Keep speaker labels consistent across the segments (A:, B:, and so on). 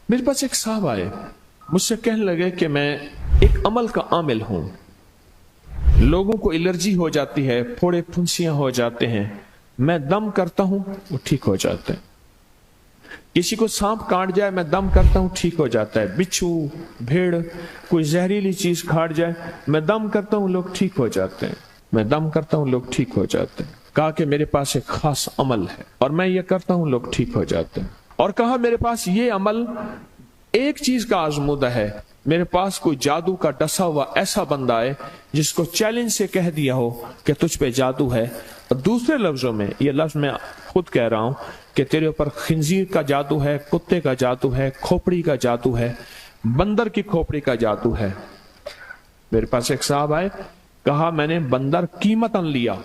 A: मेरे पास एक साहब आए, मुझसे कहने लगे कि मैं एक अमल का आमिल हूं, लोगों को एलर्जी हो जाती है, फोड़े फुंसियां हो जाते हैं, मैं दम करता हूं वो ठीक हो जाते हैं। किसी को सांप काट जाए मैं दम करता हूं ठीक हो जाता है। बिच्छू, भेड़, कोई जहरीली चीज काट जाए मैं दम करता हूं लोग ठीक हो जाते हैं, मैं दम करता हूं लोग ठीक हो जाते हैं। कहा कि मेरे पास एक खास अमल है और मैं ये करता हूं लोग ठीक हो जाते हैं। और कहा मेरे पास ये अमल एक चीज का आजमूदा है, मेरे पास कोई जादू का डसा हुआ ऐसा बंदा है जिसको चैलेंज से कह दिया हो कि तुझ पे जादू है, और दूसरे लफ्जों में ये लफ्ज मैं खुद कह रहा हूं कि तेरे ऊपर खिंजीर का जादू है, कुत्ते का जादू है, खोपड़ी का जादू है, बंदर की खोपड़ी का जादू है। मेरे पास एक साहब आए, कहा मैंने बंदर कीमतन लिया,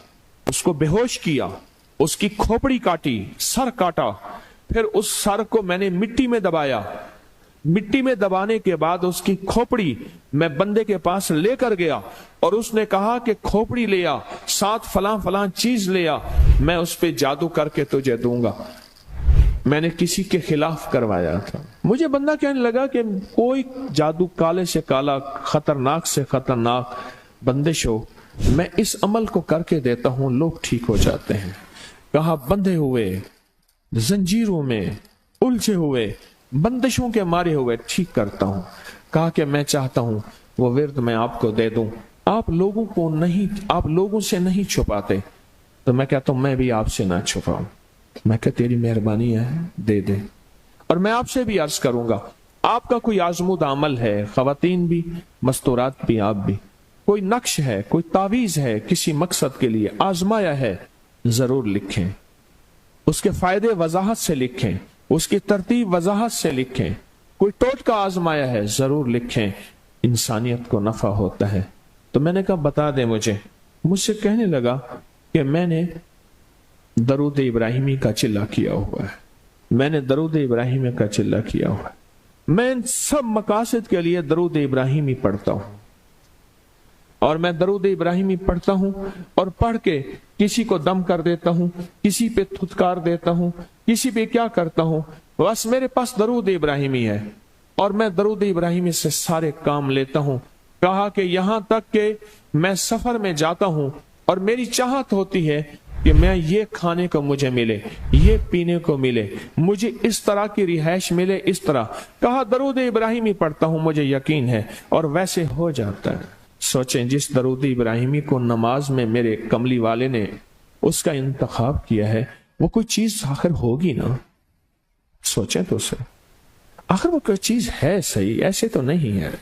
A: उसको बेहोश किया, उसकी खोपड़ी काटी, सर काटा, फिर उस सर को मैंने मिट्टी में दबाया, मिट्टी में दबाने के बाद उसकी खोपड़ी मैं बंदे के पास लेकर गया और उसने कहा कि खोपड़ी ले आ, साथ फलां फलां चीज ले आ, मैं उस पे जादू करके तुझे दूंगा। मैंने किसी के खिलाफ करवाया था। मुझे बंदा कहने लगा कि कोई जादू काले से काला, खतरनाक से खतरनाक बंदिश हो, मैं इस अमल को करके देता हूं लोग ठीक हो जाते हैं। कहा बंधे हुए, जंजीरों में उलझे हुए, बंदिशों के मारे हुए ठीक करता हूं। कहा कि मैं चाहता हूं वो विर्द मैं आपको दे दूं, आप लोगों को नहीं, आप लोगों से नहीं छुपाते, तो मैं कहता हूं मैं भी आपसे ना छुपाऊं। मैं कह तेरी मेहरबानी है, दे दे। और मैं आपसे भी अर्ज करूंगा, आपका कोई आजमूदा अमल है, खवातीन भी, मस्तूरात भी, आप भी, कोई नक्श है, कोई तावीज है, किसी मकसद के लिए आजमाया है, जरूर लिखें, उसके फायदे वजाहत से लिखें, उसकी तरतीब वजाहत से लिखें। कोई टोटका आजमाया है, जरूर लिखें, इंसानियत को नफा होता है। तो मैंने कहा बता दे मुझसे कहने लगा कि मैंने दरूद इब्राहिमी का चिल्ला किया हुआ है, मैंने दरूद इब्राहिमी का चिल्ला किया हुआ है, मैं इन सब मकासद के लिए दरूद इब्राहिमी पढ़ता हूं, और मैं दरूद इब्राहिमी पढ़ता हूं और पढ़ के किसी को दम कर देता हूं, किसी पे थुतकार देता हूं, किसी पे क्या करता हूं, बस मेरे पास दरूद इब्राहिमी है और मैं दरूद इब्राहिमी से सारे काम लेता हूं। कहा कि यहां तक कि मैं सफर में जाता हूं और मेरी चाहत होती है कि मैं ये खाने को मुझे मिले, ये पीने को मिले, मुझे इस तरह की रिहाइश मिले, इस तरह। कहा दरूद इब्राहिमी पढ़ता हूं, मुझे यकीन है, और वैसे हो जाता है। सोचें जिस दरूद इब्राहिमी को नमाज में मेरे कमली वाले ने उसका इंतखाब किया है, वो कोई चीज आखिर होगी ना। सोचें तो सही, आखिर वो कोई चीज है सही, ऐसे तो नहीं है,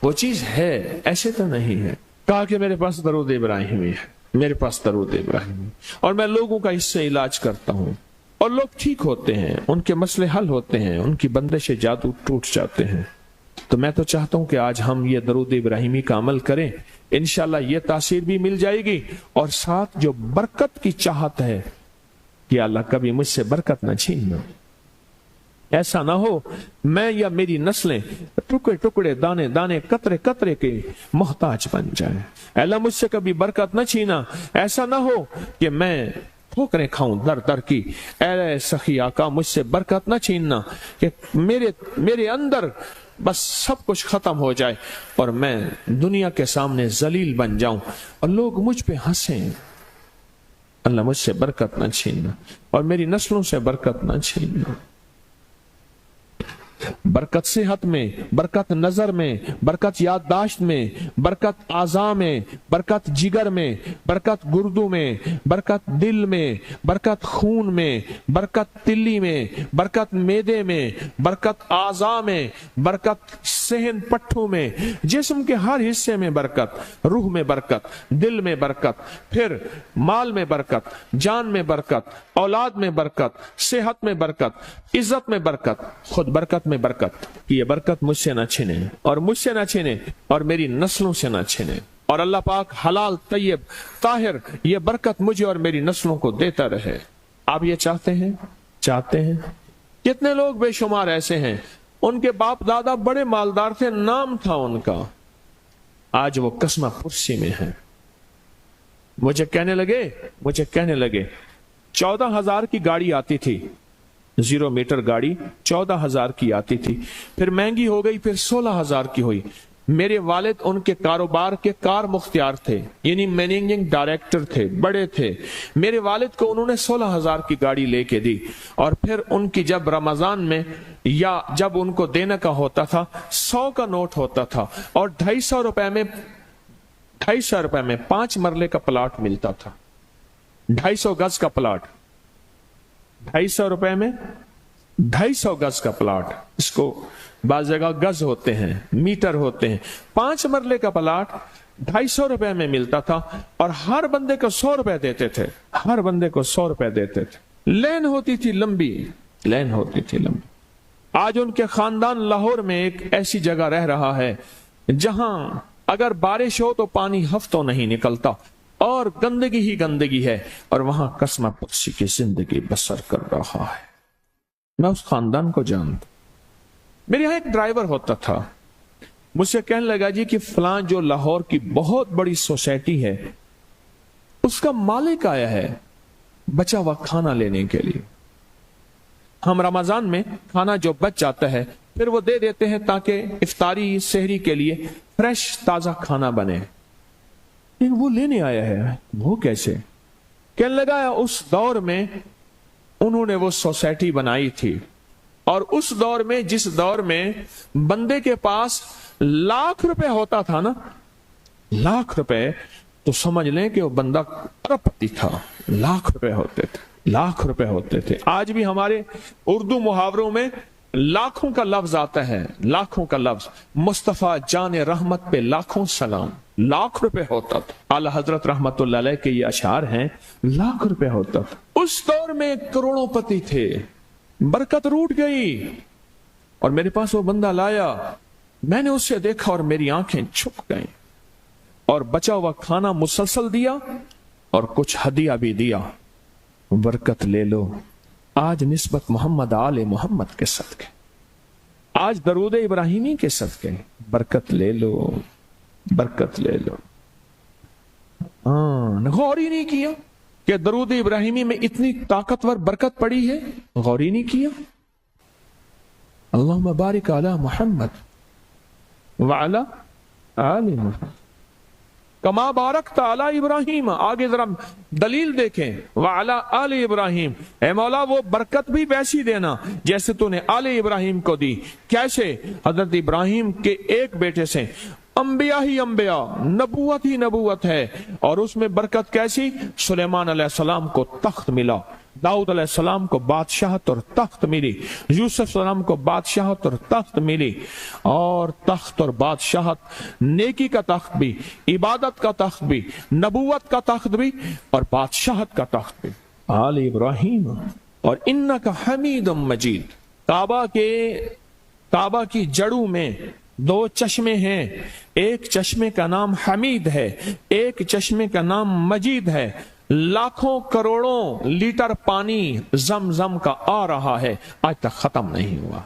A: वो चीज है ऐसे तो नहीं है। कहा कि मेरे पास दरूद इब्राहिमी है, मेरे पास दरूद इब्राहिमी, और मैं लोगों का इससे इलाज करता हूं और लोग ठीक होते हैं, उनके मसले हल होते हैं, उनकी बंदिशें जादू टूट जाते हैं। तो मैं तो चाहता हूं कि आज हम ये दरूद इब्राहिमी का अमल करें, इंशाल्लाह ये तासीर भी मिल जाएगी, और साथ जो बरकत की चाहत है कि अल्लाह कभी मुझसे बरकत ना छीनना। ऐसा ना हो मैं या मेरी नस्लें टुकड़े टुकड़े, दाने दाने, कतरे कतरे के मोहताज बन जाए। अल्लाह मुझसे कभी बरकत न छीना। ऐसा ना हो कि मैं ठोकरें खाऊं दर दर की। ऐ सखी आका मुझसे बरकत न छीनना कि मेरे अंदर बस सब कुछ खत्म हो जाए और मैं दुनिया के सामने जलील बन जाऊं और लोग मुझ पे हंसें। अल्लाह मुझसे बरकत न छीनना और मेरी नस्लों से बरकत न छीनना। बरकत सेहत में, बरकत नजर में, बरकत याददाश्त में, बरकत आज़ा में, बरकत जिगर में, बरकत गुर्दों में, बरकत दिल में, बरकत खून में, बरकत तिल्ली में, बरकत मेदे में, बरकत आज़ा में, बरकत सेहन पट्ठों में, जिस्म के हर हिस्से में बरकत, रूह में बरकत, दिल में बरकत, फिर माल में बरकत, जान में बरकत, औलाद में बरकत, सेहत में बरकत, इज्जत में बरकत, खुद बरकत में बरकत। ये बरकत मुझसे ना छिने और मुझसे ना छिने और मेरी नस्लों से ना छिने, और अल्लाह पाक हलाल तैयब ताहिर ये बरकत मुझे और मेरी नस्लों को देता रहे। आप ये चाहते हैं? चाहते हैं? कितने लोग बेशुमार ऐसे हैं, उनके बाप दादा बड़े मालदार थे, नाम था उनका, आज वो कस्मा पुरसी में है। मुझे कहने लगे 14,000 की गाड़ी आती थी, 0 मीटर गाड़ी 14,000 की आती थी, फिर महंगी हो गई, फिर 16,000 की हुई। मेरे वालिद उनके कारोबार के कार मुख्तियार थे, यानी मैनेजिंग डायरेक्टर थे, बड़े थे। मेरे वालिद को उन्होंने 16,000 की गाड़ी लेके दी, और फिर उनकी जब रमजान में या जब उनको देने का होता था 100 का नोट होता था, और 250 रुपए में 5 मरले का प्लाट मिलता था। 250 गज का प्लाट, 250 रुपए में 250 गज का प्लाट, इसको बाज जगह गज होते हैं, मीटर होते हैं। 5 मरले का प्लाट 250 रुपए में मिलता था, और हर बंदे को 100 रुपए देते थे, हर बंदे को 100 रुपए देते थे। लेन होती थी लंबी, लेन होती थी लंबी। आज उनके खानदान लाहौर में एक ऐसी जगह रह रहा है जहां अगर बारिश हो तो पानी हफ्तों नहीं निकलता, और गंदगी ही गंदगी है, और वहां कसम पक्षी की जिंदगी बसर कर रहा है। मैं उस खानदान को जानता। मेरे यहां एक ड्राइवर होता था, मुझसे कहने लगा जी कि फलां जो लाहौर की बहुत बड़ी सोसाइटी है, उसका मालिक आया है बचा हुआ खाना लेने के लिए। हम रमजान में खाना जो बच जाता है फिर वो दे देते हैं ताकि इफ्तारी सहरी के लिए फ्रेश ताजा खाना बने, लेकिन वो लेने आया है। वो कैसे? कहने लगा उस दौर में उन्होंने वो सोसाइटी बनाई थी, और उस दौर में, जिस दौर में बंदे के पास लाख रुपए होता था ना, लाख रुपए, तो समझ लें कि वो बंदा अरबपति था। लाख रुपए होते थे, लाख रुपए होते थे। आज भी हमारे उर्दू मुहावरों में लाखों का लफ्ज आता है, लाखों का लफ्ज। मुस्तफा जान रहमत पे लाखों सलाम, लाख रुपए होता था। आला हजरत रहमतुल्लाह अलैह के ये अशार हैं, लाख रुपए होता था। उस दौर में करोड़ोंपति थे, बरकत रूठ गई, और मेरे पास वो बंदा लाया, मैंने उससे देखा और मेरी आंखें छुप गईं, और बचा हुआ खाना मुसलसल दिया और कुछ हदिया भी दिया। बरकत ले लो। आज निस्बत मोहम्मद आले मोहम्मद के सदके, आज दरूद इब्राहिमी के सदके बरकत ले लो, बरकत ले लो। गौर ही नहीं किया कि दरूद इब्राहिमी में इतनी ताकतवर बरकत पड़ी है, गौर ही नहीं किया। अल्लाहुम्मा बारिक अला मुहम्मद व अला आले मुहम्मद कमा बारकता अला इब्राहिम। आगे जरा दलील देखें, व अला आले इब्राहिम। ए मौला वो बरकत भी वैसी देना जैसे तूने आले इब्राहिम को दी। कैसे? हजरत इब्राहिम के एक बेटे से अंबिया ही अंबिया, नबूवत ही नबूवत है, और उसमें बरकत कैसी? सुलेमान अलैहिस्सलाम को तख्त मिला, दाऊद अलैहिस्सलाम को बादशाहत और तख्त मिली, यूसुफ सलाम को बादशाहत और तख्त मिली। और तख्त और बादशाहत, नेकी का तख्त भी, इबादत का तख्त भी, नबूवत का तख्त भी, और बादशाहत का तख्त भी आले इब्राहिम। और इन्नका हमीदुम मजीद। काबा की जड़ों में 2 चश्मे हैं, एक चश्मे का नाम हमीद है, एक चश्मे का नाम मजीद है। लाखों करोड़ों लीटर पानी जमजम का आ रहा है, आज तक खत्म नहीं हुआ।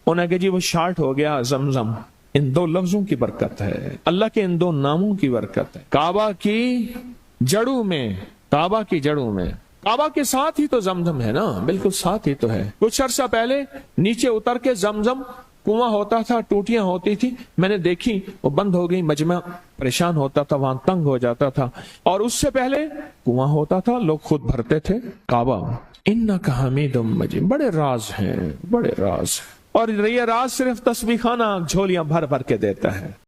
A: उन्हें कहा जी वो शार्ट हो गया जमजम। इन 2 लफ्जों की बरकत है, अल्लाह के इन 2 नामों की बरकत है। काबा की जड़ों में, काबा की जड़ों में, काबा के साथ ही तो जमजम है ना, बिल्कुल साथ ही तो है। कुछ अर्सा पहले नीचे उतर के जमजम कुआं होता था, टूटियां होती थी, मैंने देखी, वो बंद हो गई। मजमा परेशान होता था, वहां तंग हो जाता था। और उससे पहले कुआं होता था, लोग खुद भरते थे। काबा इन्नका हमीदुम मजीद। बड़े राज हैं, बड़े राज। और ये राज सिर्फ तस्बीह खाना झोलियां भर भर के देता है।